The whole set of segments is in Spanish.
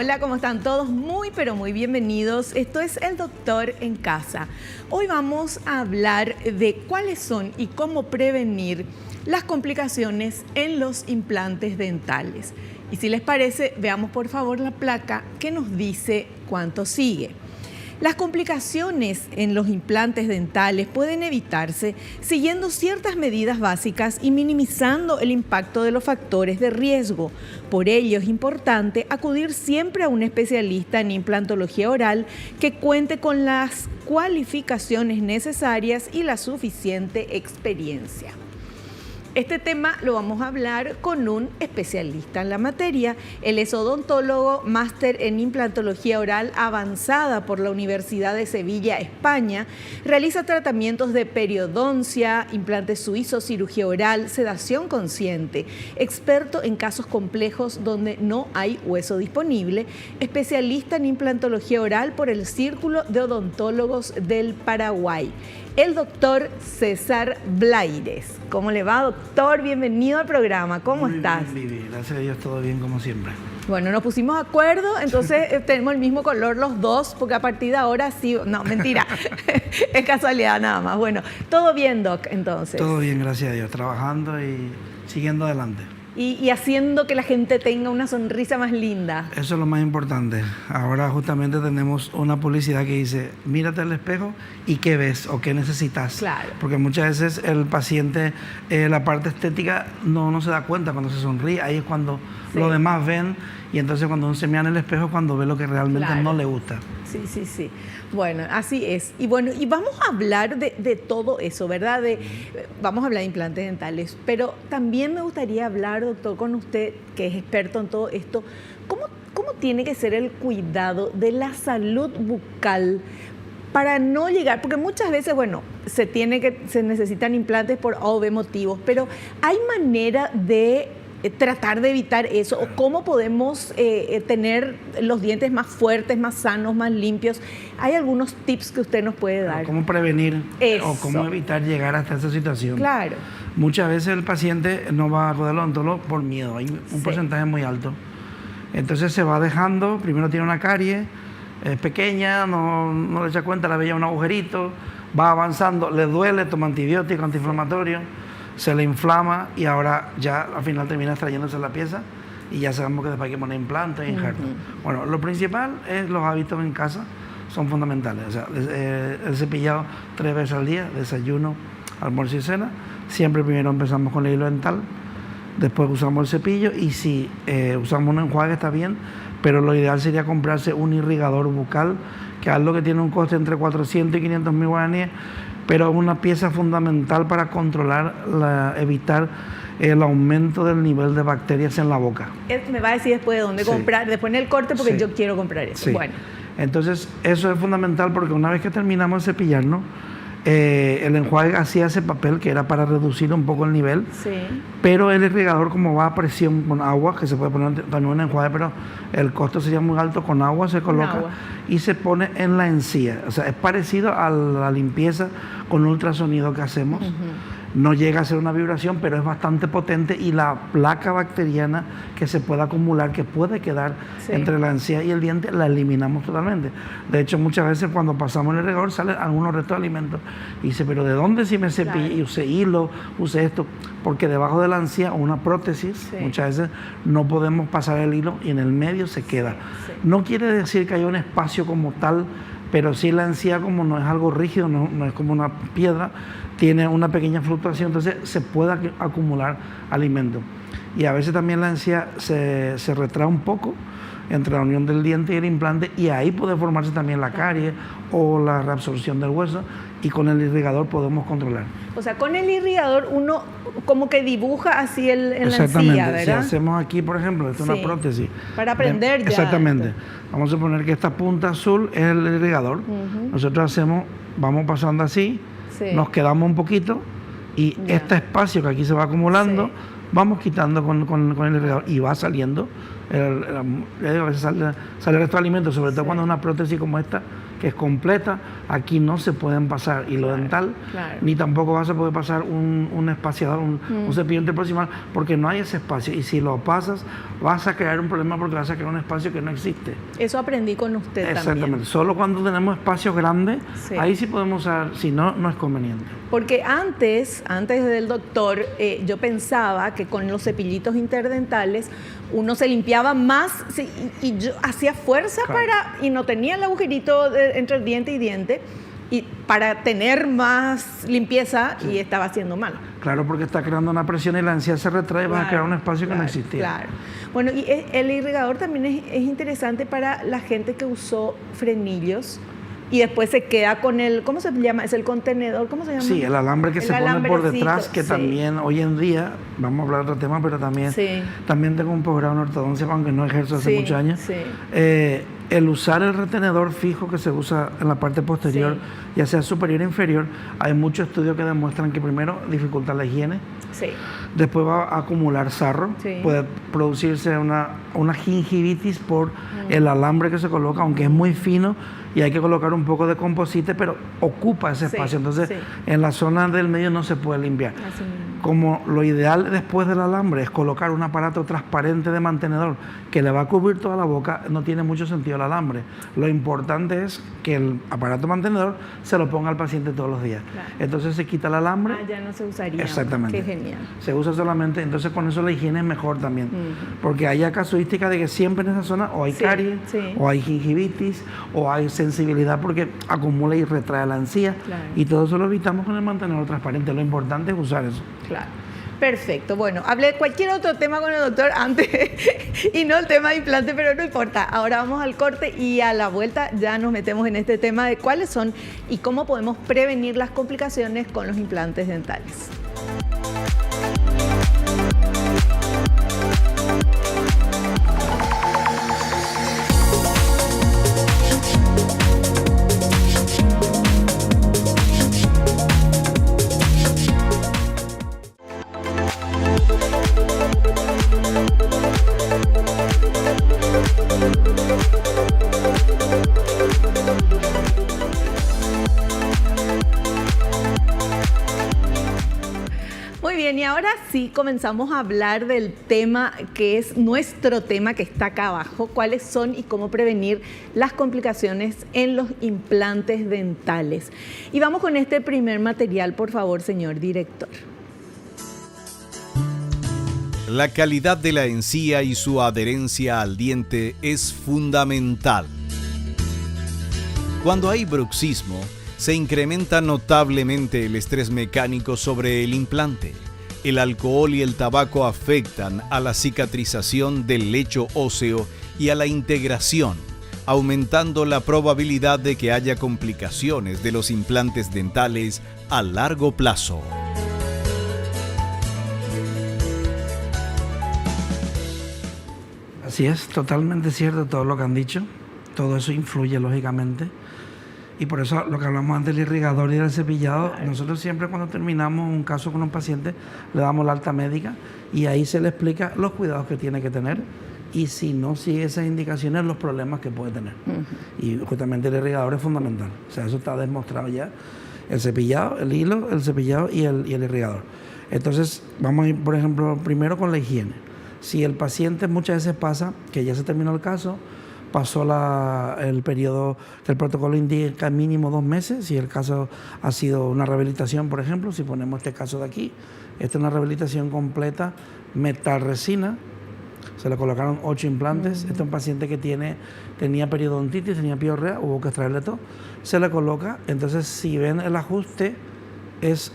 hola, ¿cómo están todos? Muy, pero muy bienvenidos. Esto es El Doctor en Casa. Hoy vamos a hablar de cuáles son y cómo prevenir las complicaciones en los implantes dentales. Y si les parece, veamos por favor la placa que nos dice cuánto sigue. Las complicaciones en los implantes dentales pueden evitarse siguiendo ciertas medidas básicas y minimizando el impacto de los factores de riesgo. Por ello es importante acudir siempre a un especialista en implantología oral que cuente con las cualificaciones necesarias y la suficiente experiencia. Este tema lo vamos a hablar con un especialista en la materia. Él es odontólogo, máster en implantología oral avanzada por la Universidad de Sevilla, España. Realiza tratamientos de periodoncia, implantes suizos, cirugía oral, sedación consciente. Experto en casos complejos donde no hay hueso disponible. Especialista en implantología oral por el Círculo de Odontólogos del Paraguay. El doctor César Blaires. ¿Cómo le va, doctor? Bienvenido al programa. ¿Cómo estás? Muy bien, gracias a Dios, todo bien como siempre. Bueno, nos pusimos de acuerdo, entonces tenemos el mismo color los dos, porque a partir de ahora sí... No, mentira, es casualidad nada más. Bueno, ¿todo bien, doc, entonces? Todo bien, gracias a Dios, trabajando y siguiendo adelante. Y haciendo que la gente tenga una sonrisa más linda. Eso es lo más importante. Ahora justamente tenemos una publicidad que dice, mírate al espejo y qué ves o qué necesitas. Claro. Porque muchas veces el paciente, la parte estética no se da cuenta cuando se sonríe. Ahí es cuando los demás ven y entonces cuando uno se mira en el espejo es cuando ve lo que realmente no le gusta. Sí. Bueno, así es. Y bueno, y vamos a hablar de todo eso, ¿verdad? Vamos a hablar de implantes dentales, pero también me gustaría hablar, doctor, con usted, que es experto en todo esto, ¿cómo tiene que ser el cuidado de la salud bucal para no llegar? Porque muchas veces, bueno, se necesitan implantes por A o B motivos, pero ¿hay manera de tratar de evitar eso? ¿O cómo podemos tener los dientes más fuertes, más sanos, más limpios? ¿Hay algunos tips que usted nos puede dar? ¿Cómo prevenir eso, o cómo evitar llegar hasta esa situación? Claro. Muchas veces el paciente no va a acudir al odontólogo por miedo, hay un porcentaje muy alto. Entonces se va dejando, primero tiene una carie, es pequeña, no le echa cuenta, la veía un agujerito, va avanzando, le duele, toma antibiótico, antiinflamatorio, se le inflama y ahora ya al final termina extrayéndose la pieza y ya sabemos que después hay que poner implantes e injertos. Bueno, lo principal es los hábitos en casa, son fundamentales. O sea, el cepillado 3 veces al día, desayuno, almuerzo y cena. Siempre primero empezamos con el hilo dental, después usamos el cepillo y si usamos un enjuague está bien, pero lo ideal sería comprarse un irrigador bucal, que es algo que tiene un coste entre 400 y 500 mil guaraníes, pero es una pieza fundamental para controlar, evitar el aumento del nivel de bacterias en la boca. Me va a decir después de dónde comprar, después en el corte, porque yo quiero comprar eso. Sí. Bueno. Entonces, eso es fundamental porque una vez que terminamos de cepillarnos, el enjuague hacía ese papel que era para reducir un poco el nivel, pero el irrigador, como va a presión con agua, que se puede poner también un enjuague, pero el costo sería muy alto, con agua se coloca y se pone en la encía. O sea, es parecido a la limpieza con ultrasonido que hacemos. No llega a ser una vibración, pero es bastante potente y la placa bacteriana que se puede acumular, que puede quedar entre la encía y el diente, la eliminamos totalmente. De hecho, muchas veces cuando pasamos el irrigador salen algunos restos de alimentos y dice, pero ¿de dónde si me cepillé y usé hilo, usé esto? Porque debajo de la encía, una prótesis, muchas veces no podemos pasar el hilo y en el medio se queda. No quiere decir que haya un espacio como tal, pero sí la encía, como no es algo rígido, no es como una piedra, tiene una pequeña fluctuación, entonces se puede acumular alimento. Y a veces también la encía se retrae un poco entre la unión del diente y el implante y ahí puede formarse también la carie o la reabsorción del hueso y con el irrigador podemos controlar. O sea, con el irrigador uno como que dibuja así en la encía, ¿verdad? Si hacemos aquí, por ejemplo, esta es una prótesis. Para aprender ya. Exactamente. Vamos a suponer que esta punta azul es el irrigador. Nosotros vamos pasando así, nos quedamos un poquito y este espacio que aquí se va acumulando, vamos quitando con el irrigador y va saliendo. A veces sale el resto de alimentos, sobre todo cuando una prótesis como esta, que es completa, aquí no se pueden pasar hilo dental, ni tampoco vas a poder pasar un espaciador, un cepillo interproximal, porque no hay ese espacio. Y si lo pasas, vas a crear un problema porque vas a crear un espacio que no existe. Eso aprendí con usted también. Exactamente. Solo cuando tenemos espacios grandes, ahí sí podemos usar, si no, no es conveniente. Porque antes del doctor, yo pensaba que con los cepillitos interdentales uno se limpiaba más y yo hacía fuerza y no tenía el agujerito entre diente y diente, y para tener más limpieza, y estaba haciendo mal. Claro, porque está creando una presión y la encía se retrae y vas a crear un espacio que no existía. Claro. Bueno, y el irrigador también es interesante para la gente que usó frenillos y después se queda con el, ¿cómo se llama? ¿Es el contenedor? ¿Cómo se llama? Sí, el alambre que se pone por detrás, que también hoy en día, vamos a hablar de otro tema, pero también tengo un posgrado en ortodoncia, aunque no ejerzo hace muchos años. El usar el retenedor fijo que se usa en la parte posterior, ya sea superior o inferior, hay muchos estudios que demuestran que primero dificulta la higiene, después va a acumular sarro, puede producirse una gingivitis por el alambre que se coloca, aunque es muy fino, y hay que colocar un poco de composite, pero ocupa ese espacio. Entonces, en la zona del medio no se puede limpiar. Como lo ideal después del alambre es colocar un aparato transparente de mantenedor que le va a cubrir toda la boca, no tiene mucho sentido el alambre. Lo importante es que el aparato mantenedor se lo ponga al paciente todos los días. Entonces se quita el alambre. Ya no se usaría. Exactamente. Qué genial. Se usa solamente, entonces con eso la higiene es mejor también. Porque hay casuística de que siempre en esa zona o hay caries, o hay gingivitis, o hay sensibilidad porque acumula y retrae la encía. Y todo eso lo evitamos con el mantenedor transparente. Lo importante es usar eso. Claro. Perfecto. Bueno, hablé cualquier otro tema con el doctor antes y no el tema de implante, pero no importa. Ahora vamos al corte y a la vuelta ya nos metemos en este tema de cuáles son y cómo podemos prevenir las complicaciones con los implantes dentales. Muy bien, y ahora sí comenzamos a hablar del tema que es nuestro tema, que está acá abajo, cuáles son y cómo prevenir las complicaciones en los implantes dentales. Y vamos con este primer material, por favor, señor director. La calidad de la encía y su adherencia al diente es fundamental. Cuando hay bruxismo, se incrementa notablemente el estrés mecánico sobre el implante. El alcohol y el tabaco afectan a la cicatrización del lecho óseo y a la integración, aumentando la probabilidad de que haya complicaciones de los implantes dentales a largo plazo. Así es, totalmente cierto todo lo que han dicho. Todo eso influye, lógicamente. Y por eso lo que hablamos antes del irrigador y del cepillado, nosotros siempre cuando terminamos un caso con un paciente le damos la alta médica y ahí se le explica los cuidados que tiene que tener y si no sigue esas indicaciones, los problemas que puede tener. Y justamente el irrigador es fundamental. O sea, eso está demostrado ya. El cepillado, el hilo, el cepillado y el irrigador. Entonces, vamos a ir, por ejemplo, primero con la higiene. Si el paciente muchas veces pasa que ya se terminó el caso, pasó el periodo que el protocolo indica mínimo 2 meses, si el caso ha sido una rehabilitación, por ejemplo, si ponemos este caso de aquí, esta es una rehabilitación completa, metal resina, se le colocaron 8 implantes, este es un paciente que tenía periodontitis, tenía piorrea, hubo que extraerle todo, se le coloca, entonces si ven el ajuste es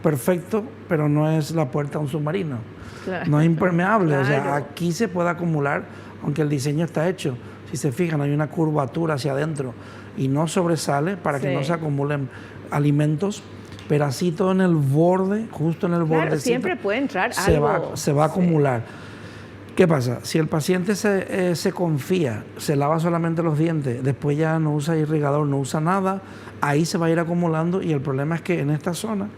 perfecto, pero no es la puerta a un submarino, no es impermeable, o sea, aquí se puede acumular, aunque el diseño está hecho, si se fijan hay una curvatura hacia adentro y no sobresale para que no se acumulen alimentos, pero así todo en el borde, justo en el borde siempre puede entrar algo. Se va a acumular. ¿Qué pasa? Si el paciente se confía, se lava solamente los dientes, después ya no usa irrigador, no usa nada, ahí se va a ir acumulando y el problema es que en esta zona,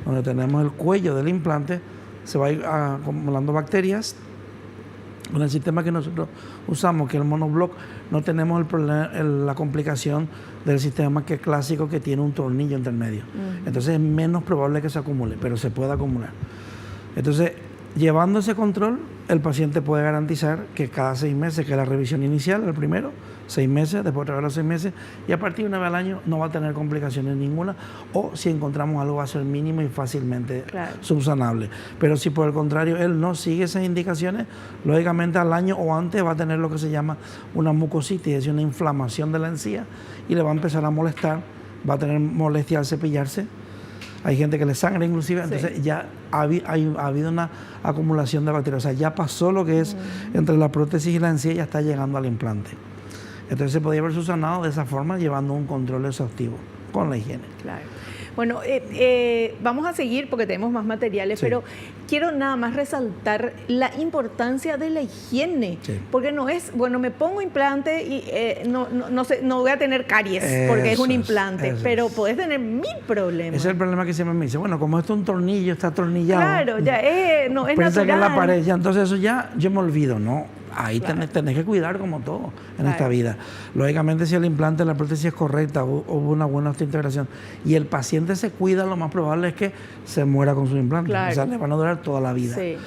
donde tenemos el cuello del implante, se va a ir acumulando bacterias Con el sistema que nosotros usamos, que es el monoblock, no tenemos el problema, la complicación del sistema que es clásico, que tiene un tornillo intermedio. Entonces es menos probable que se acumule, pero se puede acumular. Entonces, llevando ese control, el paciente puede garantizar que cada 6 meses, que es la revisión inicial, el primero, 6 meses, después otra vez los 6 meses, y a partir de una vez al año no va a tener complicaciones ninguna, o si encontramos algo va a ser mínimo y fácilmente subsanable. Pero si por el contrario él no sigue esas indicaciones, lógicamente al año o antes va a tener lo que se llama una mucositis, es decir, una inflamación de la encía, y le va a empezar a molestar, va a tener molestia al cepillarse. Hay gente que le sangra inclusive, entonces ya ha habido una acumulación de bacterias. O sea, ya pasó lo que es entre la prótesis y la encía, ya está llegando al implante. Entonces se podría haber subsanado de esa forma, llevando un control exhaustivo con la higiene. Claro. Bueno, vamos a seguir porque tenemos más materiales, pero quiero nada más resaltar la importancia de la higiene, porque no es, bueno, me pongo implante y no voy a tener caries porque es un implante, pero podés tener 1000 problemas. Ese es el problema que siempre me dice, bueno, como esto es un tornillo, está atornillado. Claro, ya no es piensa natural. que es la pared, ya, entonces eso ya yo me olvido, ¿no? Ahí tenés que cuidar como todo en esta vida. Lógicamente, si el implante, la prótesis es correcta, hubo una buena osteointegración y el paciente se cuida, lo más probable es que se muera con su implante. O sea, le van a durar toda la vida. Sí.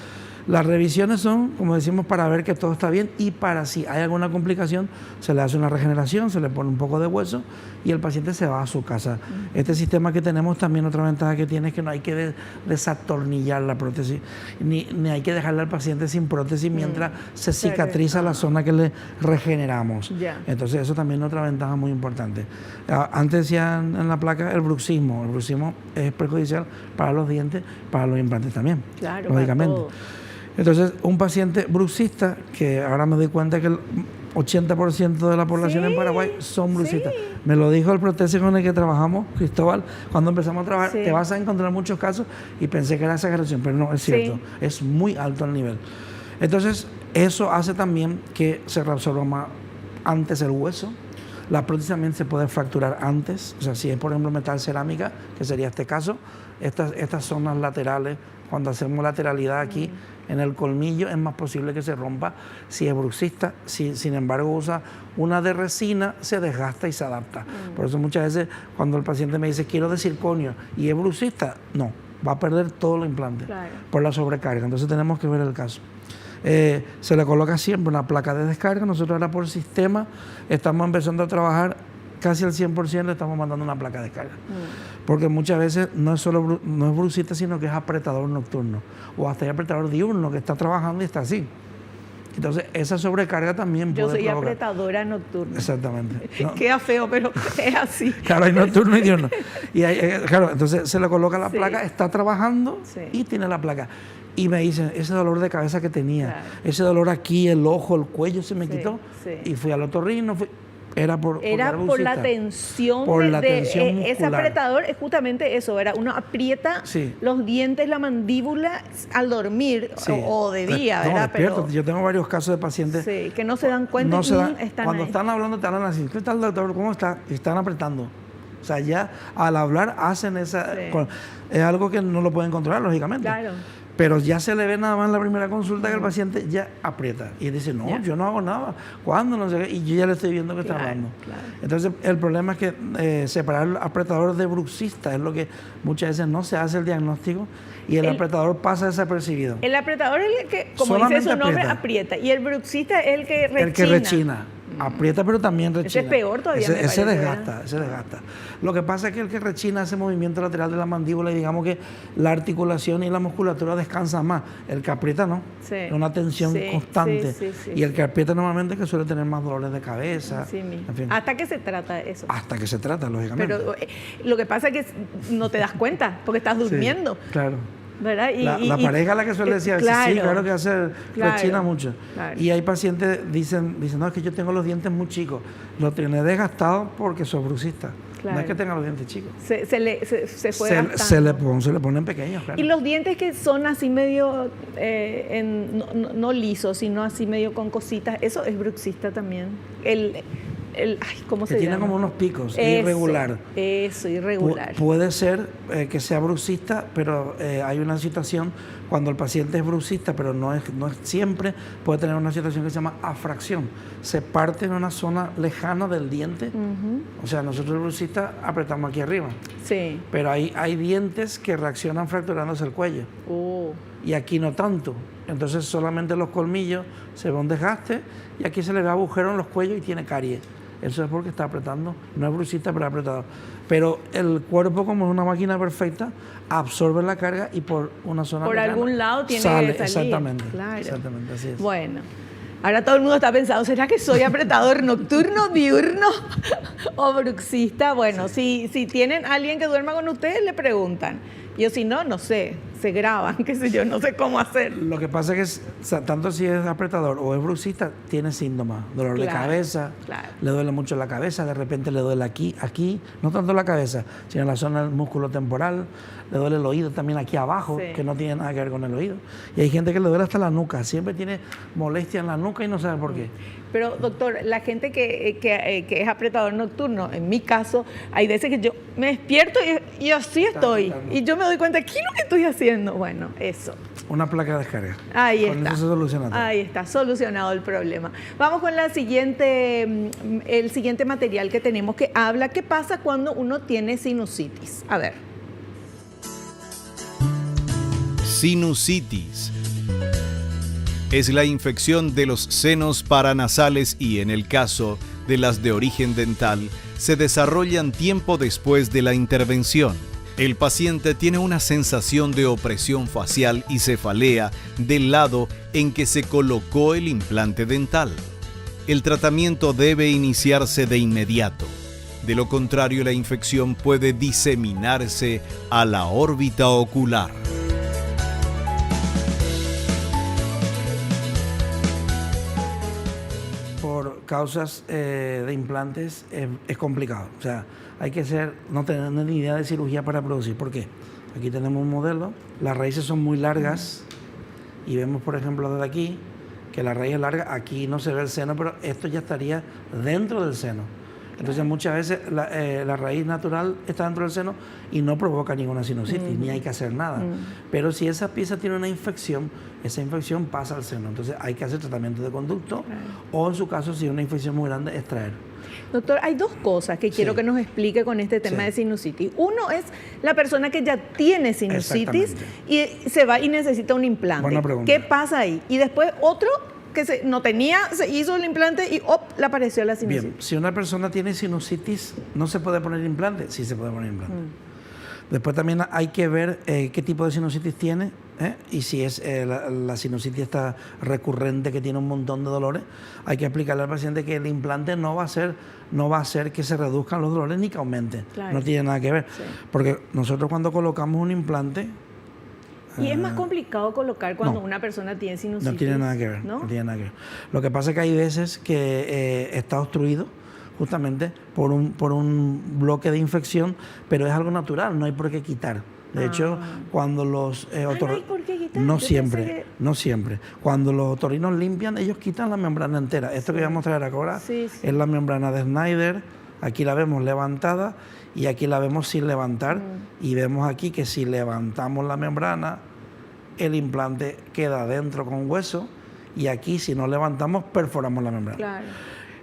Las revisiones son, como decimos, para ver que todo está bien y para si hay alguna complicación, se le hace una regeneración, se le pone un poco de hueso y el paciente se va a su casa. Este sistema que tenemos también, otra ventaja que tiene es que no hay que desatornillar la prótesis, ni hay que dejarle al paciente sin prótesis mientras se cicatriza la zona que le regeneramos. Entonces eso también es otra ventaja muy importante. Antes decían en la placa el bruxismo. El bruxismo es perjudicial para los dientes, para los implantes también, lógicamente. Entonces, un paciente bruxista, que ahora me doy cuenta que el 80% de la población en Paraguay son bruxistas. Me lo dijo el protésico con el que trabajamos, Cristóbal, cuando empezamos a trabajar, te vas a encontrar muchos casos y pensé que era exageración, pero no, es cierto, es muy alto el nivel. Entonces, eso hace también que se reabsorba más antes el hueso. La prótesis también se puede fracturar antes, o sea, si es por ejemplo metal cerámica, que sería este caso, estas zonas laterales, cuando hacemos lateralidad aquí en el colmillo, es más posible que se rompa si es bruxista. Si sin embargo usa una de resina, se desgasta y se adapta. Por eso muchas veces cuando el paciente me dice quiero de circonio y es bruxista, no, va a perder todo el implante por la sobrecarga. Entonces tenemos que ver el caso. Se le coloca siempre una placa de descarga. Nosotros ahora por sistema estamos empezando a trabajar casi al 100%, le estamos mandando una placa de descarga. Porque muchas veces no es bruxista, sino que es apretador nocturno o hasta hay apretador diurno que está trabajando y está así. Entonces esa sobrecarga también puede provocar. Yo soy apretadora nocturna. Exactamente. ¿No? Queda feo, pero es así. Claro, hay nocturno y diurno. Y claro, entonces se le coloca la placa, está trabajando y tiene la placa. Y me dicen, ese dolor de cabeza que tenía, ese dolor aquí, el ojo, el cuello se me quitó. Y fui al otorrino, era por la tensión muscular. Ese apretador es justamente eso, uno aprieta los dientes, la mandíbula al dormir o de día, ¿verdad? Pero yo tengo varios casos de pacientes que no se dan cuenta cuando están hablando te hablan así, ¿qué tal doctor? ¿Cómo está? Y están apretando. O sea, ya al hablar hacen esa... Es algo que no lo pueden controlar, lógicamente. Claro. Pero ya se le ve nada más en la primera consulta que el paciente ya aprieta y dice, no, yo no hago nada. ¿Cuándo? No sé qué. Y yo ya le estoy viendo que está hablando. Entonces, el problema es que separar el apretador de bruxista es lo que muchas veces no se hace el diagnóstico y el apretador pasa desapercibido. El apretador es el que, como solamente dice su nombre, aprieta. Y el bruxista es el que rechina. El que rechina. Aprieta, pero también rechina. Ese es peor todavía. Ese desgasta. Lo que pasa es que el que rechina hace movimiento lateral de la mandíbula y digamos que la articulación y la musculatura descansan más. El que aprieta no. Es una tensión constante. Y el que aprieta normalmente que suele tener más dolores de cabeza. En fin. ¿Hasta qué se trata eso? Hasta que se trata, lógicamente. Pero lo que pasa es que no te das cuenta porque estás durmiendo. Claro. ¿Verdad? La pareja a la que suele decir, sí, claro que hace, rechina mucho. Y hay pacientes dicen, no, es que yo tengo los dientes muy chicos. Los tiene desgastados porque soy bruxista. No es que tenga los dientes chicos. Se le ponen pequeños, claro. Y los dientes que son así medio, no lisos, sino así medio con cositas, eso es bruxista también. ¿cómo se que llama? tiene como unos picos, Eso, irregular. Eso, irregular. Puede ser que sea brucista, pero hay una situación cuando el paciente es brucista, pero no es siempre, puede tener una situación que se llama afracción. Se parte en una zona lejana del diente. O sea, nosotros brucistas apretamos aquí arriba. Sí. Pero hay dientes que reaccionan fracturándose el cuello. Y aquí no tanto. Entonces solamente los colmillos se ve un desgaste y aquí se le ve agujero en los cuellos y tiene caries. Eso es porque está apretando. No es brucista, pero apretado. Pero el cuerpo, como es una máquina perfecta, absorbe la carga y por una zona por lejana algún lado tiene sale. que salir. Exactamente. Claro. Exactamente, así es. Bueno. Ahora todo el mundo está pensando, ¿será que soy apretador nocturno, diurno o bruxista? Bueno, si tienen alguien que duerma con ustedes, le preguntan. Yo si no, no sé, se graban, qué sé yo, no sé cómo hacer. Lo que pasa es que tanto si es apretador o es bruxista, tiene síntomas, dolor de cabeza, le duele mucho la cabeza, de repente le duele aquí, no tanto la cabeza, sino en la zona del músculo temporal, le duele el oído también aquí abajo, que no tiene nada que ver con el oído. Y hay gente que le duele hasta la nuca, siempre tiene molestia en la nuca y no sabe por qué. Pero doctor, la gente que es apretador nocturno, en mi caso, hay veces que yo me despierto y así estoy. Y yo me doy cuenta, ¿qué es lo que estoy haciendo? Bueno, eso. Una placa de descarga. Ahí con está. Eso se soluciona todo. Ahí está, solucionado el problema. Vamos con el siguiente material que tenemos que habla, ¿qué pasa cuando uno tiene sinusitis? A ver. Sinusitis es la infección de los senos paranasales y, en el caso de las de origen dental, se desarrollan tiempo después de la intervención. El paciente tiene una sensación de opresión facial y cefalea del lado en que se colocó el implante dental. El tratamiento debe iniciarse de inmediato. De lo contrario, la infección puede diseminarse a la órbita ocular. Por causas de implantes es complicado. O sea, hay que no tener ni idea de cirugía para producir. ¿Por qué? Aquí tenemos un modelo, las raíces son muy largas y vemos, por ejemplo, desde aquí que la raíz es larga, aquí no se ve el seno, pero esto ya estaría dentro del seno. Entonces muchas veces la raíz natural está dentro del seno y no provoca ninguna sinusitis, ni hay que hacer nada. Pero si esa pieza tiene una infección, esa infección pasa al seno. Entonces hay que hacer tratamiento de conducto o en su caso, si es una infección muy grande, extraer. Doctor, hay dos cosas que quiero que nos explique con este tema de sinusitis. Uno es la persona que ya tiene sinusitis y se va y necesita un implante. Buena pregunta. ¿Qué pasa ahí? Y después otro que no tenía, se hizo el implante y le apareció la sinusitis. Bien, si una persona tiene sinusitis, ¿no se puede poner implante? Sí se puede poner implante. Después también hay que ver qué tipo de sinusitis tiene y si es la sinusitis está recurrente, que tiene un montón de dolores, hay que explicarle al paciente que el implante no va a hacer que se reduzcan los dolores ni que aumenten. No tiene nada que ver. Porque nosotros cuando colocamos un implante... ¿Y es más complicado colocar cuando una persona tiene sinusitis? No tiene nada que ver. No tiene nada que ver. Lo que pasa es que hay veces que está obstruido justamente por un bloque de infección, pero es algo natural, no hay por qué quitar. De hecho, cuando los no hay por qué quitar. no siempre. Cuando los otorrinos limpian, ellos quitan la membrana entera. Esto que voy a mostrar ahora es la membrana de Snyder. Aquí la vemos levantada y aquí la vemos sin levantar. Y vemos aquí que si levantamos la membrana, el implante queda dentro con hueso y aquí si no levantamos, perforamos la membrana. Claro.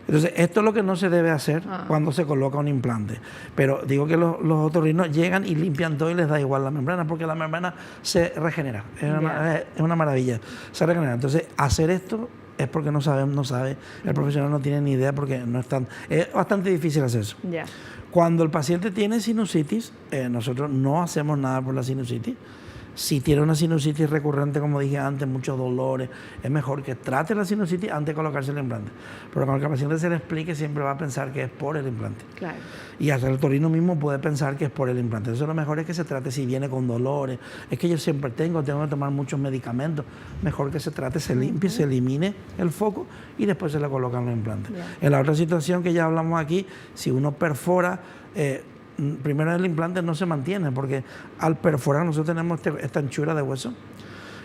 Entonces, esto es lo que no se debe hacer cuando se coloca un implante. Pero digo que los otorrinos llegan y limpian todo y les da igual la membrana, porque la membrana se regenera. Es una maravilla. Se regenera. Entonces, hacer esto es porque no sabe. El profesional no tiene ni idea porque es bastante difícil hacer eso. Cuando el paciente tiene sinusitis, nosotros no hacemos nada por la sinusitis. Si tiene una sinusitis recurrente, como dije antes, muchos dolores, es mejor que trate la sinusitis antes de colocarse el implante. Pero cuando el paciente se le explique, siempre va a pensar que es por el implante. Claro. Y hasta el otorrino mismo puede pensar que es por el implante. Entonces lo mejor es que se trate si viene con dolores. Es que yo siempre tengo que tomar muchos medicamentos. Mejor que se trate, se limpie, se elimine el foco y después se le colocan los implantes. En la otra situación que ya hablamos aquí, si uno perfora... primero el implante no se mantiene porque al perforar nosotros tenemos esta anchura de hueso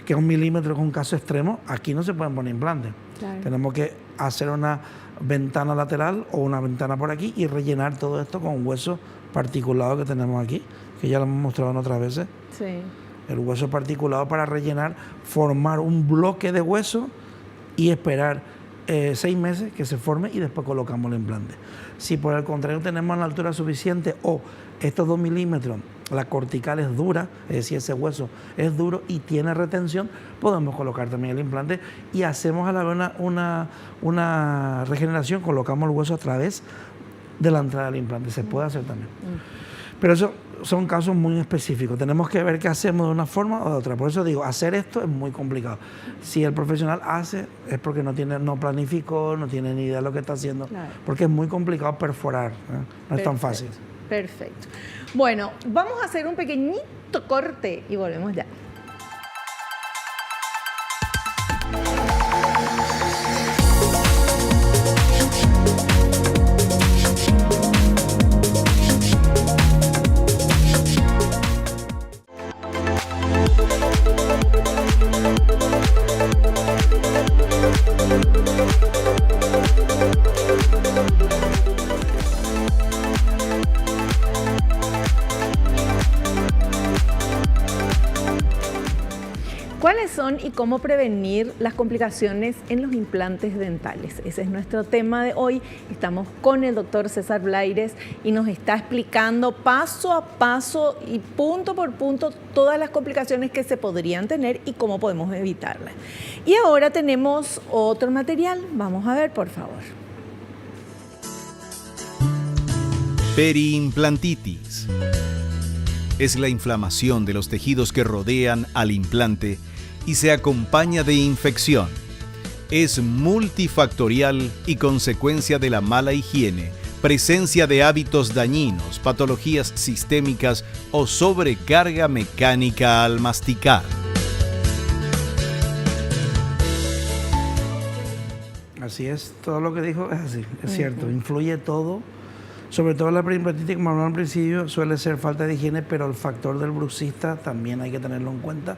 que 1 milímetro es un caso extremo, aquí no se pueden poner implantes. Claro. Tenemos que hacer una ventana lateral o una ventana por aquí y rellenar todo esto con un hueso particulado que tenemos aquí, que ya lo hemos mostrado en otras veces. Sí. El hueso particulado para rellenar, formar un bloque de hueso y esperar 6 meses que se forme y después colocamos el implante. Si por el contrario tenemos la altura suficiente o estos 2 milímetros, la cortical es dura, es decir, ese hueso es duro y tiene retención, podemos colocar también el implante y hacemos a la vez una regeneración, colocamos el hueso a través de la entrada del implante, se puede hacer también. Pero eso son casos muy específicos, tenemos que ver qué hacemos de una forma o de otra, por eso digo, hacer esto es muy complicado. Si el profesional hace es porque no planificó, no tiene ni idea de lo que está haciendo, claro, porque es muy complicado perforar, no es tan fácil. Perfecto. Bueno, vamos a hacer un pequeñito corte y volvemos ya. ¿Cuáles son y cómo prevenir las complicaciones en los implantes dentales? Ese es nuestro tema de hoy. Estamos con el doctor César Blaires y nos está explicando paso a paso y punto por punto todas las complicaciones que se podrían tener y cómo podemos evitarlas. Y ahora tenemos otro material. Vamos a ver, por favor. Periimplantitis. Es la inflamación de los tejidos que rodean al implante y se acompaña de infección. Es multifactorial y consecuencia de la mala higiene, presencia de hábitos dañinos, patologías sistémicas o sobrecarga mecánica al masticar. Así es, todo lo que dijo es así, es cierto, influye todo. Sobre todo la periimplantitis, como hablamos al principio, suele ser falta de higiene, pero el factor del bruxista también hay que tenerlo en cuenta.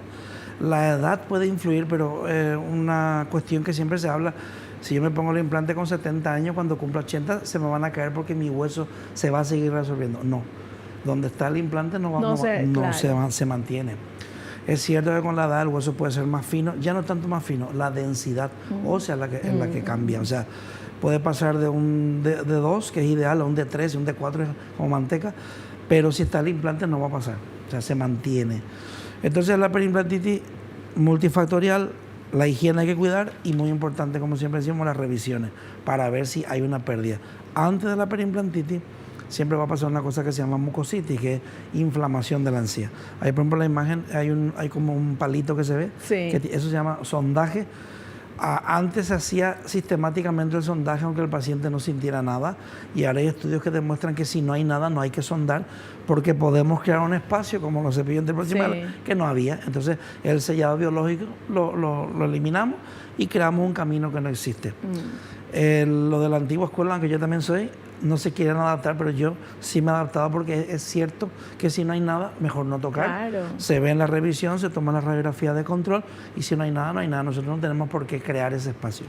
La edad puede influir, pero una cuestión que siempre se habla, si yo me pongo el implante con 70 años, cuando cumpla 80 se me van a caer porque mi hueso se va a seguir resolviendo. No, donde está el implante se mantiene. Es cierto que con la edad el hueso puede ser más fino, ya no tanto más fino, la densidad ósea es la que cambia, o sea, puede pasar de un D2, que es ideal, a un D3, un D4 es como manteca, pero si está el implante no va a pasar, o sea, se mantiene. Entonces la periimplantitis multifactorial, la higiene hay que cuidar y muy importante, como siempre decimos, las revisiones para ver si hay una pérdida. Antes de la periimplantitis siempre va a pasar una cosa que se llama mucositis, que es inflamación de la encía. Ahí, por ejemplo, en la imagen hay como un palito que se ve, que eso se llama sondaje. Antes se hacía sistemáticamente el sondaje aunque el paciente no sintiera nada, y ahora hay estudios que demuestran que si no hay nada no hay que sondar porque podemos crear un espacio como los cepillos interproximales que no había. Entonces el sellado biológico lo eliminamos y creamos un camino que no existe. Lo de la antigua escuela, aunque yo también soy, no se quieren adaptar, pero yo sí me he adaptado porque es cierto que si no hay nada, mejor no tocar. Claro. Se ve en la revisión, se toma la radiografía de control y si no hay nada, no hay nada. Nosotros no tenemos por qué crear ese espacio.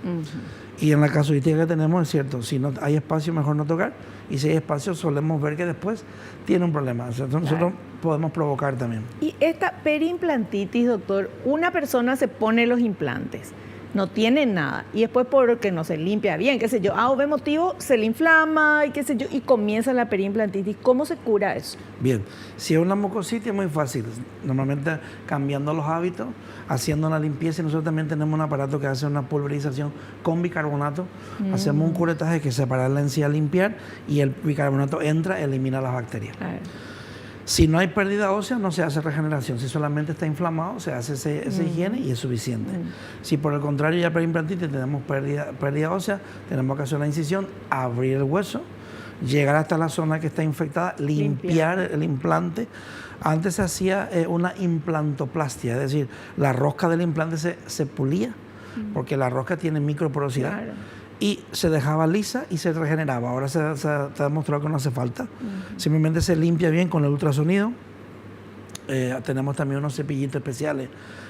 Y en la casuística que tenemos es cierto, si no hay espacio, mejor no tocar, y si hay espacio, solemos ver que después tiene un problema. O sea, nosotros podemos provocar también. Y esta periimplantitis, doctor, una persona se pone los implantes, no tiene nada, y después porque no se limpia bien, qué sé yo, o ve motivo, se le inflama y qué sé yo, y comienza la periimplantitis. ¿Cómo se cura eso? Bien, si es una mucositis es muy fácil, normalmente cambiando los hábitos, haciendo una limpieza, y nosotros también tenemos un aparato que hace una pulverización con bicarbonato, hacemos un curetaje que separa la encía, limpiar, y el bicarbonato entra, elimina las bacterias. Si no hay pérdida ósea, no se hace regeneración. Si solamente está inflamado, se hace esa higiene y es suficiente. Si por el contrario ya periimplantitis tenemos pérdida ósea, tenemos que hacer una incisión, abrir el hueso, llegar hasta la zona que está infectada, limpiar el implante. Antes se hacía una implantoplastia, es decir, la rosca del implante se pulía, porque la rosca tiene microporosidad. Claro. Y se dejaba lisa y se regeneraba. Ahora se ha demostrado que no hace falta. Simplemente se limpia bien con el ultrasonido tenemos también unos cepillitos especiales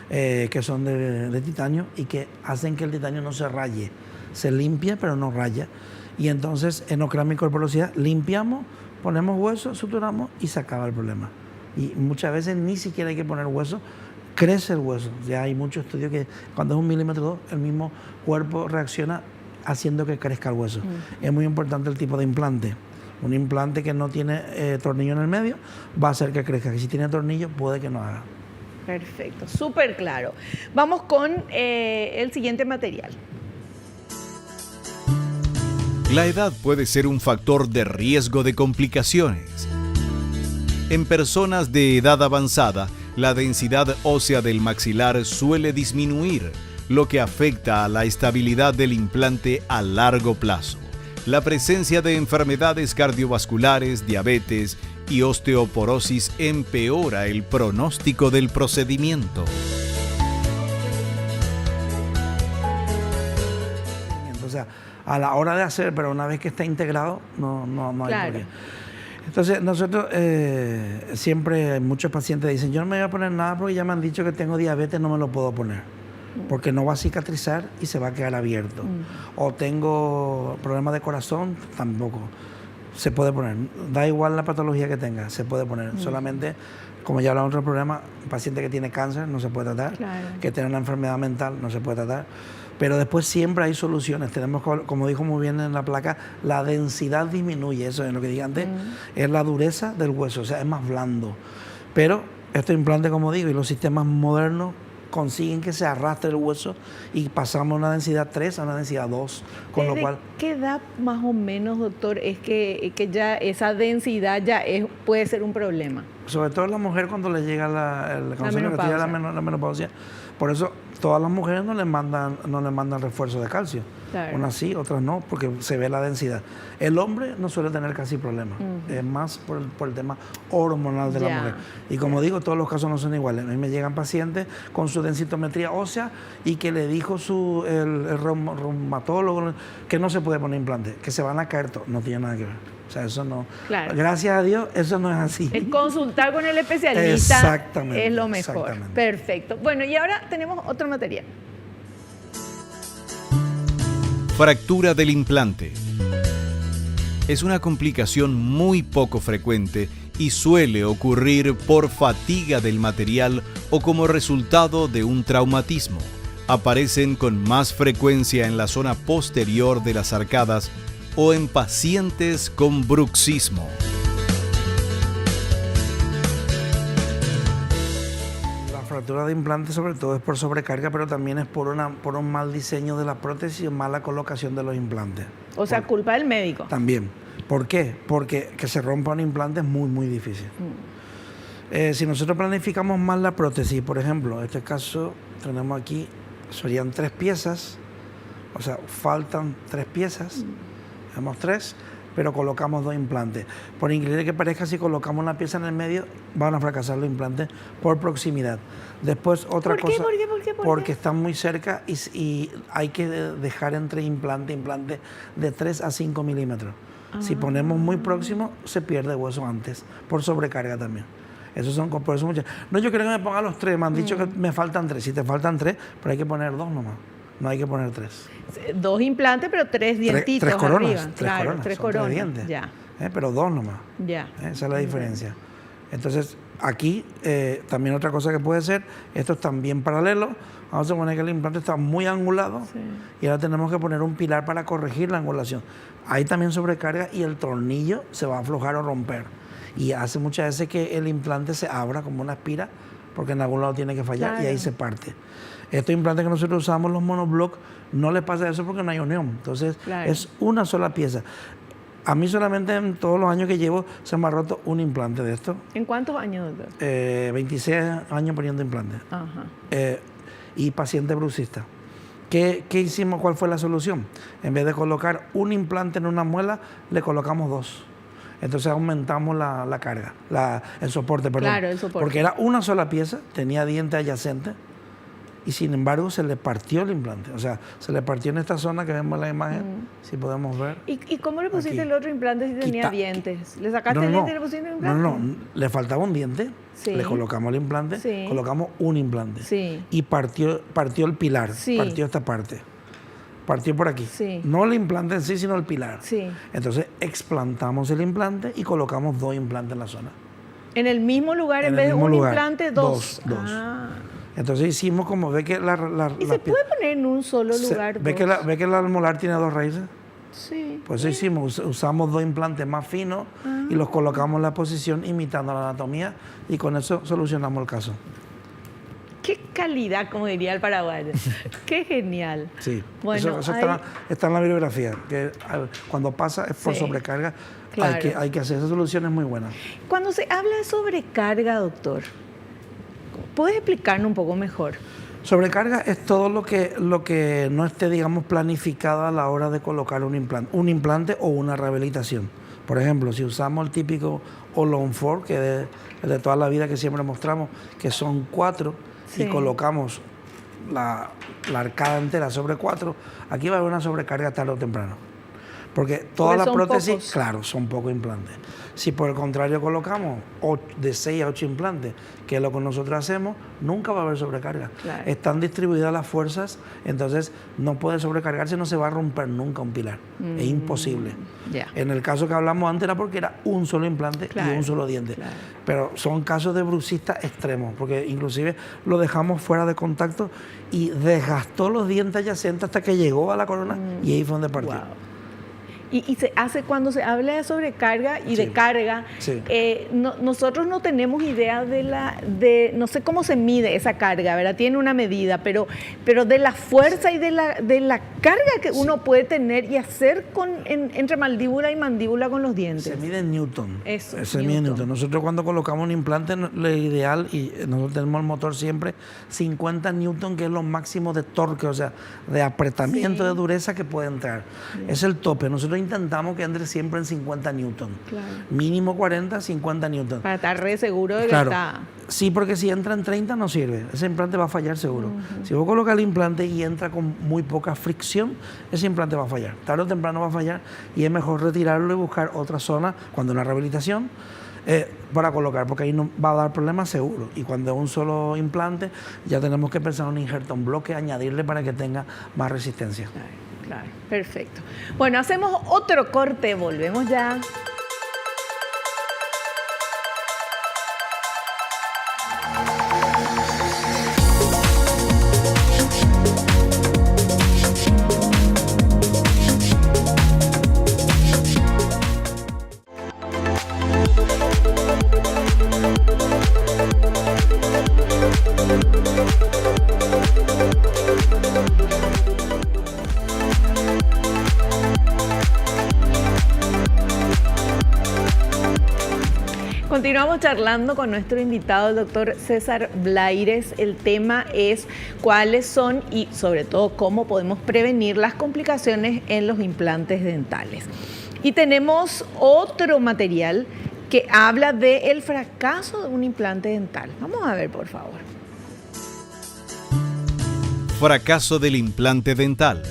que son de titanio y que hacen que el titanio no se raye. Se limpia, pero no raya. Y entonces en Ocran Microporosidad limpiamos, ponemos hueso, suturamos y se acaba el problema. Y muchas veces ni siquiera hay que poner hueso, crece el hueso. Ya hay muchos estudios que cuando es 1,2 milímetros, el mismo cuerpo reacciona haciendo que crezca el hueso. Es muy importante el tipo de implante. Un implante que no tiene tornillo en el medio va a hacer que crezca. Y si tiene tornillo, puede que no haga. Perfecto, súper claro. Vamos con el siguiente material. La edad puede ser un factor de riesgo de complicaciones. En personas de edad avanzada, la densidad ósea del maxilar suele disminuir, lo que afecta a la estabilidad del implante a largo plazo. La presencia de enfermedades cardiovasculares, diabetes y osteoporosis empeora el pronóstico del procedimiento. O sea, a la hora de hacer, pero una vez que está integrado, no hay Claro. por qué. Entonces, nosotros siempre, muchos pacientes dicen, yo no me voy a poner nada porque ya me han dicho que tengo diabetes, no me lo puedo poner, porque no va a cicatrizar y se va a quedar abierto. O tengo problemas de corazón, tampoco. Se puede poner, da igual la patología que tenga, se puede poner. Solamente, como ya hablamos en otro programa, un paciente que tiene cáncer no se puede tratar, Claro. que tiene una enfermedad mental no se puede tratar. Pero después siempre hay soluciones. Tenemos, como dijo muy bien en la placa, la densidad disminuye. Eso es lo que dije antes, es la dureza del hueso, o sea, es más blando. Pero estos implantes, como digo, y los sistemas modernos consiguen que se arrastre el hueso y pasamos de una densidad 3 a una densidad 2, con lo cual... ¿Qué edad más o menos, doctor, es que ya esa densidad ya puede ser un problema? Sobre todo la mujer cuando le llega la menopausia. la menopausia. Por eso todas las mujeres no le mandan refuerzo de calcio. Claro. Unas sí, otras no, porque se ve la densidad. El hombre no suele tener casi problemas. Es más por el tema hormonal de la mujer. Y como digo, todos los casos no son iguales. A mí me llegan pacientes con su densitometría ósea y que le dijo el reumatólogo que no se puede poner implante, que se van a caer todos. No tiene nada que ver. O sea, eso no. Claro. Gracias a Dios, eso no es así. El consultar con el especialista es lo mejor. Perfecto. Bueno, y ahora tenemos otro material. Fractura del implante. Es una complicación muy poco frecuente y suele ocurrir por fatiga del material o como resultado de un traumatismo. Aparecen con más frecuencia en la zona posterior de las arcadas o en pacientes con bruxismo. La fractura de implante sobre todo es por sobrecarga, pero también es por un mal diseño de la prótesis y mala colocación de los implantes. O sea, culpa del médico. También. ¿Por qué? Porque que se rompa un implante es muy, muy difícil. Si nosotros planificamos mal la prótesis, por ejemplo, en este caso tenemos aquí, serían 3 piezas, o sea, faltan 3 piezas. Tenemos 3, pero colocamos 2 implantes. Por increíble que parezca, si colocamos una pieza en el medio, van a fracasar los implantes por proximidad. Después, otra cosa. ¿Por qué? Porque están muy cerca y hay que dejar entre implante de 3 a 5 milímetros. Si ponemos muy próximo, se pierde hueso antes, por sobrecarga también. Esos son por eso muchas. No, yo creo que me ponga los 3, me han dicho que me faltan 3. Si te faltan 3, pero hay que poner 2 nomás. No hay que poner 3. 2 implantes, pero 3 dientitos 3 coronas, arriba. Claro, 3 coronas. 3 dientes. Ya. Pero 2 nomás. Ya. Esa es la diferencia. Entonces, aquí también otra cosa que puede ser, esto es también paralelo. Vamos a suponer que el implante está muy angulado y ahora tenemos que poner un pilar para corregir la angulación. Ahí también sobrecarga y el tornillo se va a aflojar o romper. Y hace muchas veces que el implante se abra como una espira, porque en algún lado tiene que fallar y ahí se parte. Estos implantes que nosotros usamos, los monoblock, no les pasa eso porque no hay unión. Entonces, es una sola pieza. A mí solamente en todos los años que llevo se me ha roto un implante de esto. ¿En cuántos años, doctor? 26 años poniendo implantes. Ajá. Y paciente bruxista. ¿Qué hicimos? ¿Cuál fue la solución? En vez de colocar un implante en una muela, le colocamos 2. Entonces aumentamos la carga, el soporte, perdón. Claro, el soporte. Porque era una sola pieza, tenía diente adyacente y sin embargo se le partió el implante. O sea, se le partió en esta zona que vemos en la imagen, si podemos ver. ¿Y cómo le pusiste aquí el otro implante si tenía dientes? ¿Le sacaste el diente y le pusiste el implante? No, le faltaba un diente, le colocamos el implante, colocamos un implante y partió el pilar, partió esta parte. Partió por aquí. No el implante en sí, sino el pilar. Entonces explantamos el implante y colocamos 2 implantes en la zona. En el mismo lugar, en vez de un implante, 2. Entonces hicimos como ve que ¿Y se puede poner en un solo lugar? ¿Ve que el almolar tiene 2 raíces? Sí. Pues eso hicimos, usamos 2 implantes más finos y los colocamos en la posición imitando la anatomía y con eso solucionamos el caso. Qué calidad, como diría el paraguayo. Qué genial. Sí, bueno, eso está en la bibliografía, que cuando pasa es por sobrecarga, hay que hacer esas soluciones muy buenas. Cuando se habla de sobrecarga, doctor, ¿puedes explicarnos un poco mejor? Sobrecarga es todo lo que no esté, digamos, planificado a la hora de colocar un implante o una rehabilitación. Por ejemplo, si usamos el típico All-on-4, que es de toda la vida que siempre mostramos, que son 4, y colocamos la arcada entera sobre 4, aquí va a haber una sobrecarga tarde o temprano. Porque todas las prótesis, pocos. Claro, son pocos implantes. Si por el contrario colocamos de 6 a 8 implantes, que es lo que nosotros hacemos, nunca va a haber sobrecarga. Claro. Están distribuidas las fuerzas, entonces no puede sobrecargarse, no se va a romper nunca un pilar. Es imposible. En el caso que hablamos antes era porque era un solo implante y un solo diente. Pero son casos de brucistas extremos, porque inclusive lo dejamos fuera de contacto y desgastó los dientes adyacentes hasta que llegó a la corona y ahí fue donde partió. Y se hace cuando se habla de sobrecarga y de carga, nosotros no tenemos idea no sé cómo se mide esa carga, ¿verdad? Tiene una medida, pero de la fuerza y de la carga que uno puede tener y hacer entre mandíbula y mandíbula con los dientes. Se mide en Newton. Eso. Se mide en Newton. Nosotros cuando colocamos un implante, lo ideal, y nosotros tenemos el motor siempre 50 Newton, que es lo máximo de torque, o sea, de apretamiento, de dureza que puede entrar. Es el tope. Nosotros intentamos que entre siempre en 50 Newton. Mínimo 40, 50 Newton. Para estar re seguro de que está. Sí, porque si entra en 30 no sirve. Ese implante va a fallar seguro. Si vos colocas el implante y entra con muy poca fricción, ese implante va a fallar. Tarde o temprano va a fallar y es mejor retirarlo y buscar otra zona cuando una rehabilitación para colocar, porque ahí no va a dar problemas seguro. Y cuando es un solo implante, ya tenemos que pensar en un injerto, un bloque, añadirle para que tenga más resistencia. Claro, perfecto. Bueno, hacemos otro corte, volvemos ya. Continuamos charlando con nuestro invitado, el doctor César Blaires. El tema es cuáles son y sobre todo cómo podemos prevenir las complicaciones en los implantes dentales. Y tenemos otro material que habla del fracaso de un implante dental. Vamos a ver, por favor. Fracaso del implante dental.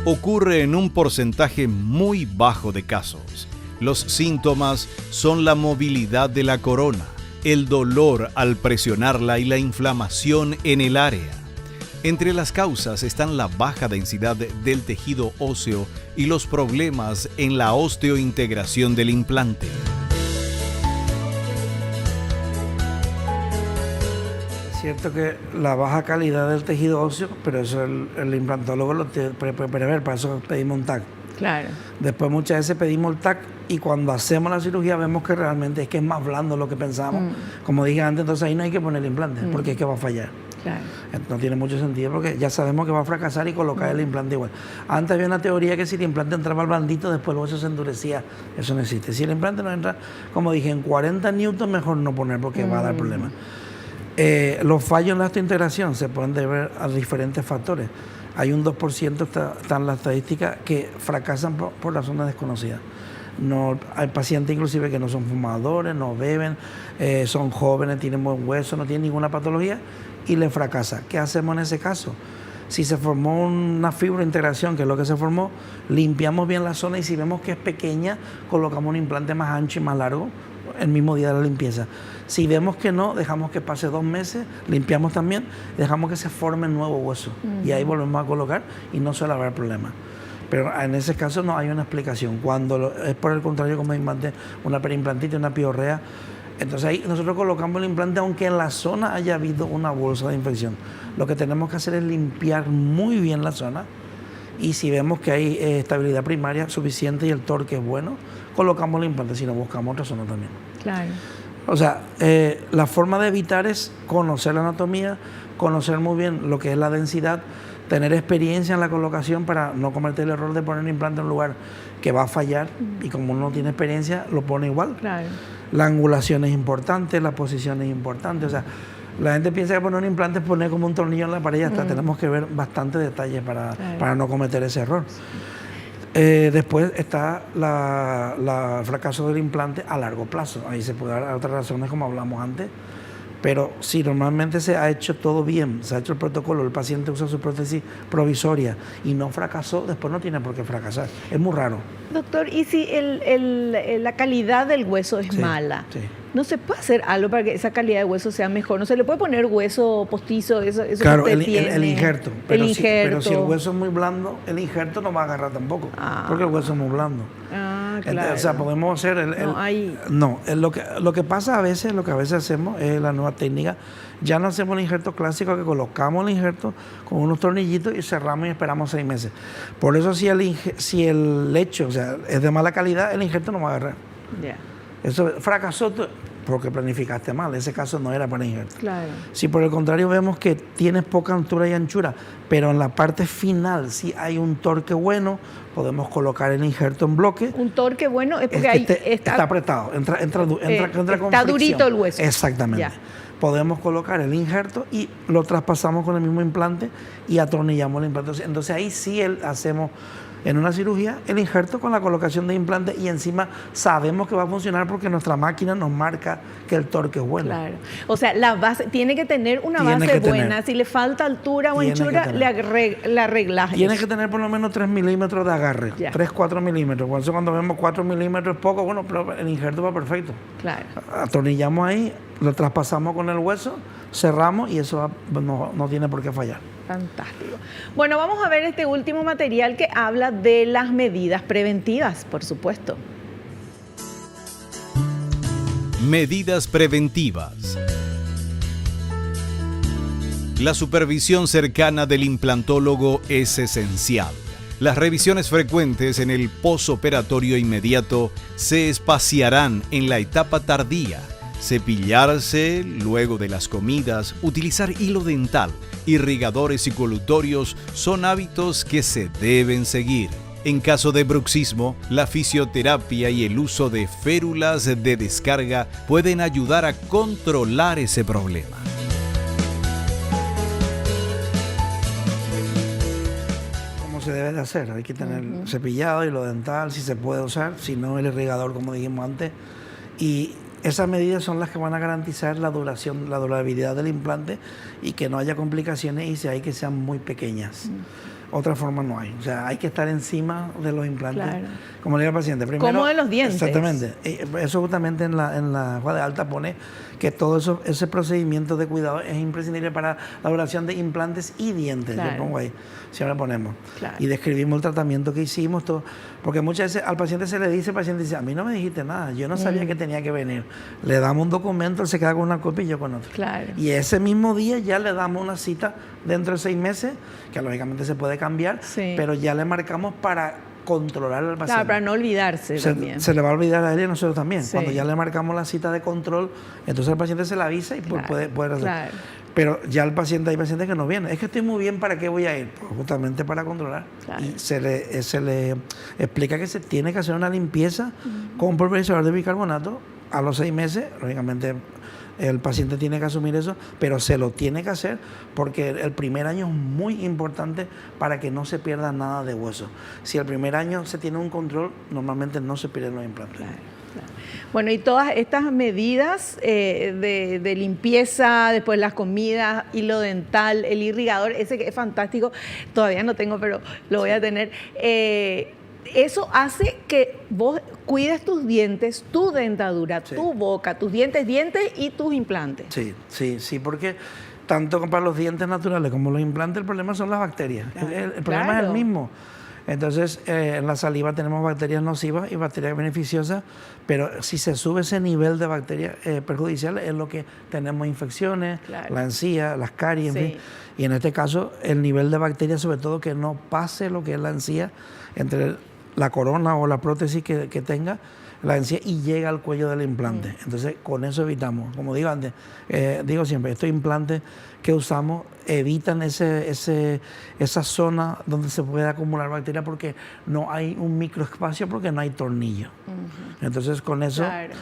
Ocurre en un porcentaje muy bajo de casos. Los síntomas son la movilidad de la corona, el dolor al presionarla y la inflamación en el área. Entre las causas están la baja densidad del tejido óseo y los problemas en la osteointegración del implante. Es cierto que la baja calidad del tejido óseo, pero eso el implantólogo lo tiene que prever, para eso pedimos un TAC. Claro. Después muchas veces pedimos el TAC y cuando hacemos la cirugía vemos que realmente es que es más blando lo que pensamos. Como dije antes, entonces ahí no hay que poner el implante porque es que va a fallar. Claro. No tiene mucho sentido porque ya sabemos que va a fracasar y colocar el implante igual. Antes había una teoría que si el implante entraba al blandito, después el hueso se endurecía. Eso no existe. Si el implante no entra, como dije, en 40 newton, mejor no poner porque va a dar problemas. Los fallos en la osteointegración se pueden deber a diferentes factores. Hay un 2%, está en la estadística, que fracasan por razones desconocidas. No, hay pacientes inclusive que no son fumadores, no beben, son jóvenes, tienen buen hueso, no tienen ninguna patología y le fracasa. ¿Qué hacemos en ese caso? Si se formó una fibrointegración, que es lo que se formó, limpiamos bien la zona y si vemos que es pequeña, colocamos un implante más ancho y más largo el mismo día de la limpieza. Si vemos que no, dejamos que pase 2 meses, limpiamos también, dejamos que se forme nuevo hueso y ahí volvemos a colocar y no suele haber problema. Pero en ese caso no hay una explicación. Cuando es por el contrario, como implante, una periimplantita, una piorrea, entonces ahí nosotros colocamos el implante aunque en la zona haya habido una bolsa de infección. Lo que tenemos que hacer es limpiar muy bien la zona y si vemos que hay estabilidad primaria suficiente y el torque es bueno, colocamos el implante, si no buscamos otra zona también. Claro. O sea, la forma de evitar es conocer la anatomía, conocer muy bien lo que es la densidad, tener experiencia en la colocación para no cometer el error de poner un implante en un lugar que va a fallar y como uno no tiene experiencia, lo pone igual. Claro. La angulación es importante, la posición es importante. O sea, la gente piensa que poner un implante es poner como un tornillo en la pared y ya está. Tenemos que ver bastantes detalles para no cometer ese error. Después está el fracaso del implante a largo plazo. Ahí se puede dar otras razones como hablamos antes. Pero si normalmente se ha hecho todo bien, se ha hecho el protocolo, el paciente usa su prótesis provisoria y no fracasó, después no tiene por qué fracasar. Es muy raro. Doctor, ¿y si la calidad del hueso es mala? Sí. ¿No se puede hacer algo para que esa calidad de hueso sea mejor? ¿No se le puede poner hueso postizo? Eso claro, que usted tiene? El injerto. Pero si el hueso es muy blando, el injerto no va a agarrar tampoco, porque el hueso es muy blando. Claro. O sea, podemos hacer lo que pasa a veces, lo que a veces hacemos es la nueva técnica. Ya no hacemos el injerto clásico, que colocamos el injerto con unos tornillitos y cerramos y esperamos 6 meses. Por eso si el lecho, o sea, es de mala calidad, el injerto no va a agarrar. Yeah. Eso fracasó porque planificaste mal. Ese caso no era para injerto. Claro. Si por el contrario vemos que tienes poca altura y anchura, pero en la parte final si hay un torque bueno, podemos colocar el injerto en bloque. Un torque bueno es porque ahí está apretado, entra con está fricción. durito el hueso. Exactamente. Ya. Podemos colocar el injerto y lo traspasamos con el mismo implante y atornillamos el implante. Entonces ahí sí hacemos en una cirugía el injerto con la colocación de implante y encima sabemos que va a funcionar porque nuestra máquina nos marca que el torque es bueno. Claro. O sea, la base tiene que tener una base buena. Si le falta altura o anchura, le arreglas. Tiene que tener por lo menos 3 milímetros de agarre. 3, 4 milímetros. Por eso cuando vemos 4 milímetros es poco, bueno, pero el injerto va perfecto. Claro. Atornillamos ahí, lo traspasamos con el hueso, cerramos y eso no tiene por qué fallar. Fantástico. Bueno, vamos a ver este último material que habla de las medidas preventivas, por supuesto. Medidas preventivas. La supervisión cercana del implantólogo es esencial. Las revisiones frecuentes en el posoperatorio inmediato se espaciarán en la etapa tardía. Cepillarse luego de las comidas, utilizar hilo dental, irrigadores y colutorios son hábitos que se deben seguir. En caso de bruxismo, la fisioterapia y el uso de férulas de descarga pueden ayudar a controlar ese problema. ¿Cómo se debe de hacer? Hay que tener cepillado, hilo dental, si se puede usar, si no el irrigador, como dijimos antes. Y esas medidas son las que van a garantizar la durabilidad del implante y que no haya complicaciones y si hay que sean muy pequeñas. Otra forma no hay. O sea, hay que estar encima de los implantes. Claro. Como le digo al paciente. Primero, como de los dientes. Exactamente. Eso justamente en la hoja de alta pone que todo ese procedimiento de cuidado es imprescindible para la duración de implantes y dientes. Claro. Yo pongo ahí, si ahora ponemos. Claro. Y describimos el tratamiento que hicimos, todo. Porque muchas veces al paciente se le dice, el paciente dice, a mí no me dijiste nada, yo no sabía que tenía que venir. Le damos un documento, él se queda con una copia y yo con otra. Claro. Y ese mismo día ya le damos una cita dentro de 6 meses, que lógicamente se puede cambiar, pero ya le marcamos para controlar al paciente. Claro, para no olvidarse también. Se le va a olvidar a él y a nosotros también. Sí. Cuando ya le marcamos la cita de control, entonces el paciente se la avisa y puede hacer. Claro. Pero ya hay pacientes que no vienen. Es que estoy muy bien, ¿para qué voy a ir? Pues justamente para controlar. Claro. Y se le explica que se tiene que hacer una limpieza con pulverizador de bicarbonato a los 6 meses, lógicamente El paciente tiene que asumir eso, pero se lo tiene que hacer porque el primer año es muy importante para que no se pierda nada de hueso. Si el primer año se tiene un control, normalmente no se pierden los implantes. Claro. Bueno, y todas estas medidas de limpieza, después las comidas, hilo dental, el irrigador, ese que es fantástico, todavía no tengo, pero lo voy a tener. Eso hace que vos cuides tus dientes, tu dentadura, sí, tu boca, tus dientes y tus implantes. Sí, porque tanto para los dientes naturales como los implantes, el problema son las bacterias. El problema es el mismo. Entonces, en la saliva tenemos bacterias nocivas y bacterias beneficiosas, pero si se sube ese nivel de bacterias perjudiciales es lo que tenemos infecciones, claro, la encía, las caries, sí, en fin. Y en este caso, el nivel de bacterias, sobre todo que no pase lo que es la encía entre la corona o la prótesis que tenga la encía y llega al cuello del implante. Entonces, con eso evitamos. Como digo antes, digo siempre, estos implantes que usamos evitan esa zona donde se puede acumular bacterias porque no hay un microespacio, porque no hay tornillo. Entonces, con eso, claro,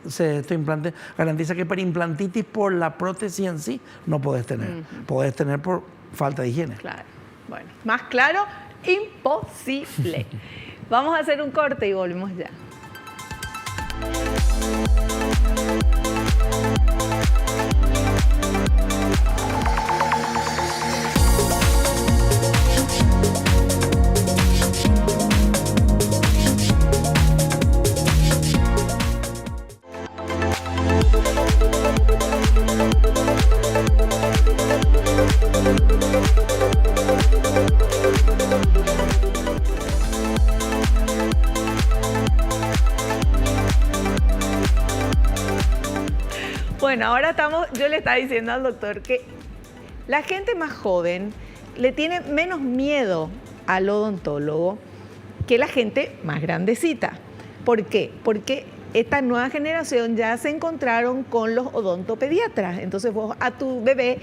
este implante garantiza que perimplantitis por la prótesis en sí no podés tener. Podés tener por falta de higiene. Claro. Bueno, más claro, imposible. Vamos a hacer un corte y volvemos ya. Bueno, ahora yo le estaba diciendo al doctor que la gente más joven le tiene menos miedo al odontólogo que la gente más grandecita. ¿Por qué? Porque esta nueva generación ya se encontraron con los odontopediatras. Entonces vos a tu bebé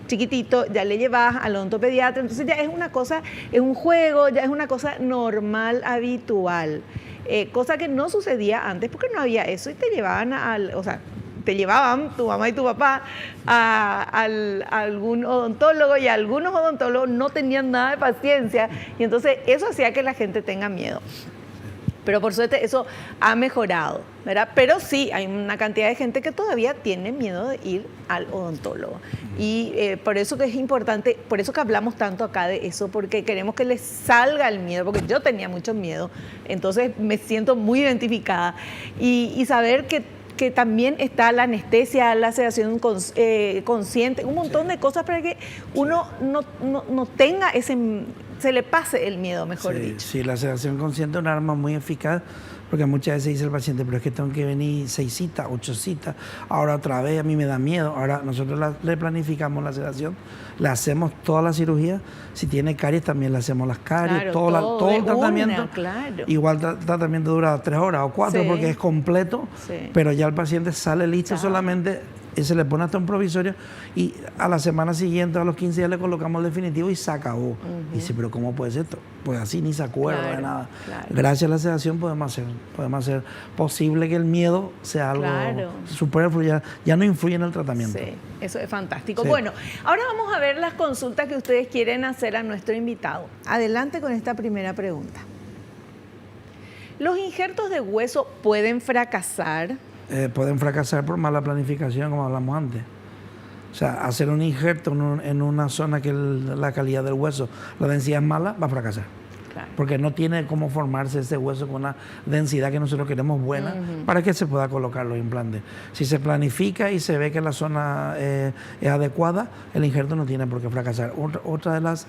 chiquitito ya le llevas al odontopediatra, entonces ya es una cosa, es un juego, ya es una cosa normal, habitual. Cosa que no sucedía antes porque no había eso y te llevaban tu mamá y tu papá a algún odontólogo y algunos odontólogos no tenían nada de paciencia y entonces eso hacía que la gente tenga miedo. Pero por suerte eso ha mejorado, ¿verdad? Pero sí, hay una cantidad de gente que todavía tiene miedo de ir al odontólogo. Y por eso que es importante, por eso que hablamos tanto acá de eso, porque queremos que les salga el miedo, porque yo tenía mucho miedo, entonces me siento muy identificada. Y saber que también está la anestesia, la sedación consciente, un montón de cosas para que uno no tenga se le pase el miedo, mejor dicho. Sí, la sedación consciente es un arma muy eficaz, porque muchas veces dice el paciente, pero es que tengo que venir 6 citas, 8 citas, ahora otra vez, a mí me da miedo. Ahora nosotros le planificamos la sedación, le hacemos toda la cirugía, si tiene caries también le hacemos las caries, claro, todo el tratamiento. Claro. Igual el tratamiento dura 3 horas o 4 sí, porque es completo, sí, pero ya el paciente sale listo, solamente se le pone hasta un provisorio y a la semana siguiente, a los 15 días le colocamos el definitivo y se acabó. Y dice, pero ¿cómo puede ser esto? Pues así ni se acuerda de nada. Claro. Gracias a la sedación podemos hacer posible que el miedo sea algo superfluo, ya no influye en el tratamiento. Sí, eso es fantástico. Sí. Bueno, ahora vamos a ver las consultas que ustedes quieren hacer a nuestro invitado. Adelante con esta primera pregunta. ¿Los injertos de hueso pueden fracasar? Pueden fracasar por mala planificación, como hablamos antes. O sea, hacer un injerto en una zona que la calidad del hueso, la densidad es mala, va a fracasar. Claro. Porque no tiene cómo formarse ese hueso con una densidad que nosotros queremos buena para que se pueda colocar los implantes. Si se planifica y se ve que la zona es adecuada, el injerto no tiene por qué fracasar. Otra de las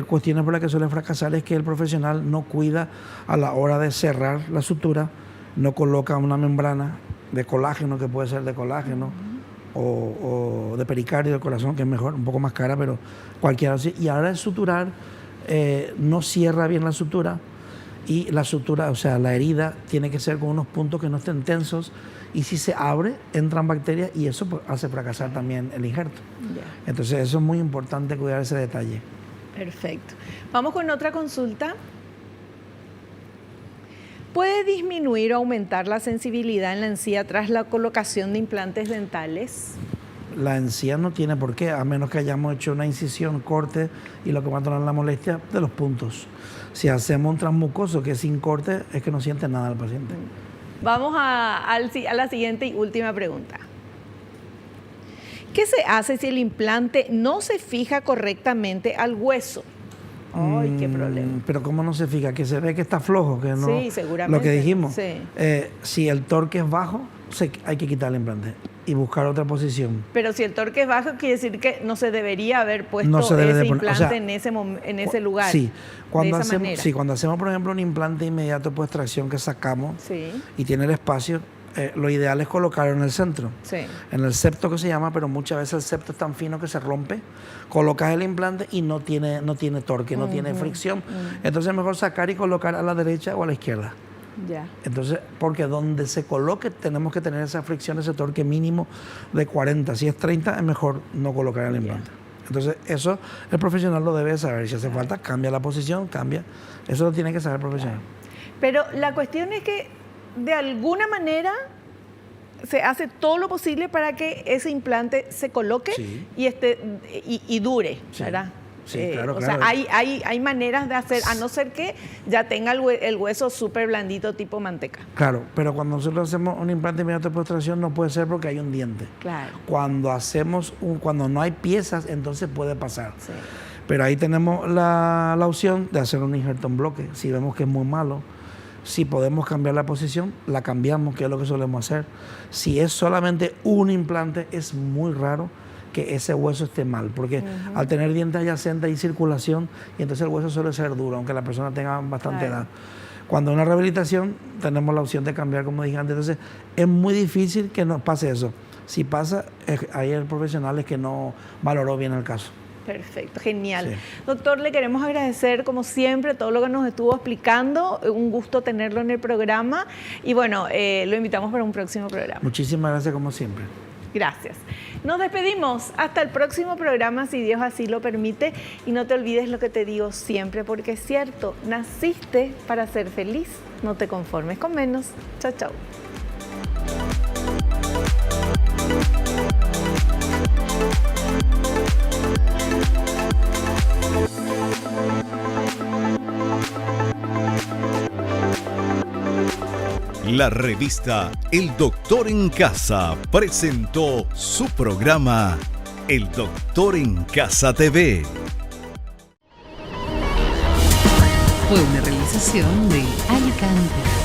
cuestiones por las que suele fracasar es que el profesional no cuida a la hora de cerrar la sutura, no coloca una membrana de colágeno, que puede ser de colágeno, o de pericardio del corazón, que es mejor, un poco más cara, pero cualquiera así. Y ahora de suturar, no cierra bien la sutura, y la sutura, o sea, la herida, tiene que ser con unos puntos que no estén tensos, y si se abre, entran bacterias, y eso pues, hace fracasar también el injerto. Yeah. Entonces, eso es muy importante, cuidar ese detalle. Perfecto. Vamos con otra consulta. ¿Puede disminuir o aumentar la sensibilidad en la encía tras la colocación de implantes dentales? La encía no tiene por qué, a menos que hayamos hecho una incisión, corte, y lo que va a tener la molestia de los puntos. Si hacemos un transmucoso que es sin corte, es que no siente nada el paciente. Vamos a la siguiente y última pregunta. ¿Qué se hace si el implante no se fija correctamente al hueso? ¡Ay, qué problema! Pero ¿cómo no se fija? Que se ve que está flojo, que no. Sí, seguramente. Lo que dijimos. Sí. Si el torque es bajo, hay que quitar el implante y buscar otra posición. Pero si el torque es bajo, quiere decir que no se debería haber puesto No se debe ese de poner, implante o sea, en ese lugar. Sí, cuando de esa hacemos, manera. sí, cuando hacemos, por ejemplo, un implante inmediato por extracción que sacamos y tiene el espacio, lo ideal es colocarlo en el centro, en el septo que se llama, pero muchas veces el septo es tan fino que se rompe. Colocas el implante y no tiene torque, no tiene fricción. Entonces es mejor sacar y colocar a la derecha o a la izquierda. Ya. Entonces, porque donde se coloque tenemos que tener esa fricción, ese torque mínimo de 40. Si es 30, es mejor no colocar el implante. Entonces, eso el profesional lo debe saber. Si hace falta, cambia la posición, cambia. Eso lo tiene que saber el profesional. Pero la cuestión es que, de alguna manera, se hace todo lo posible para que ese implante se coloque y dure, ¿verdad? Sí, claro, o sea, hay maneras de hacer, a no ser que ya tenga el hueso súper blandito tipo manteca. Claro, pero cuando nosotros hacemos un implante inmediato de postración no puede ser porque hay un diente. Claro. Cuando no hay piezas, entonces puede pasar. Sí. Pero ahí tenemos la opción de hacer un injerto en bloque. Si vemos que es muy malo, si podemos cambiar la posición, la cambiamos, que es lo que solemos hacer. Si es solamente un implante, es muy raro que ese hueso esté mal, porque al tener dientes adyacentes hay circulación y entonces el hueso suele ser duro, aunque la persona tenga bastante edad. Cuando una rehabilitación tenemos la opción de cambiar, como dije antes, entonces es muy difícil que nos pase eso. Si pasa, hay el profesional que no valoró bien el caso. Perfecto, genial. Sí. Doctor, le queremos agradecer, como siempre, todo lo que nos estuvo explicando. Un gusto tenerlo en el programa y bueno, lo invitamos para un próximo programa. Muchísimas gracias, como siempre. Gracias. Nos despedimos. Hasta el próximo programa, si Dios así lo permite. Y no te olvides lo que te digo siempre, porque es cierto, naciste para ser feliz. No te conformes con menos. Chao, chao. La revista El Doctor en Casa presentó su programa El Doctor en Casa TV. Fue una realización de Alicante.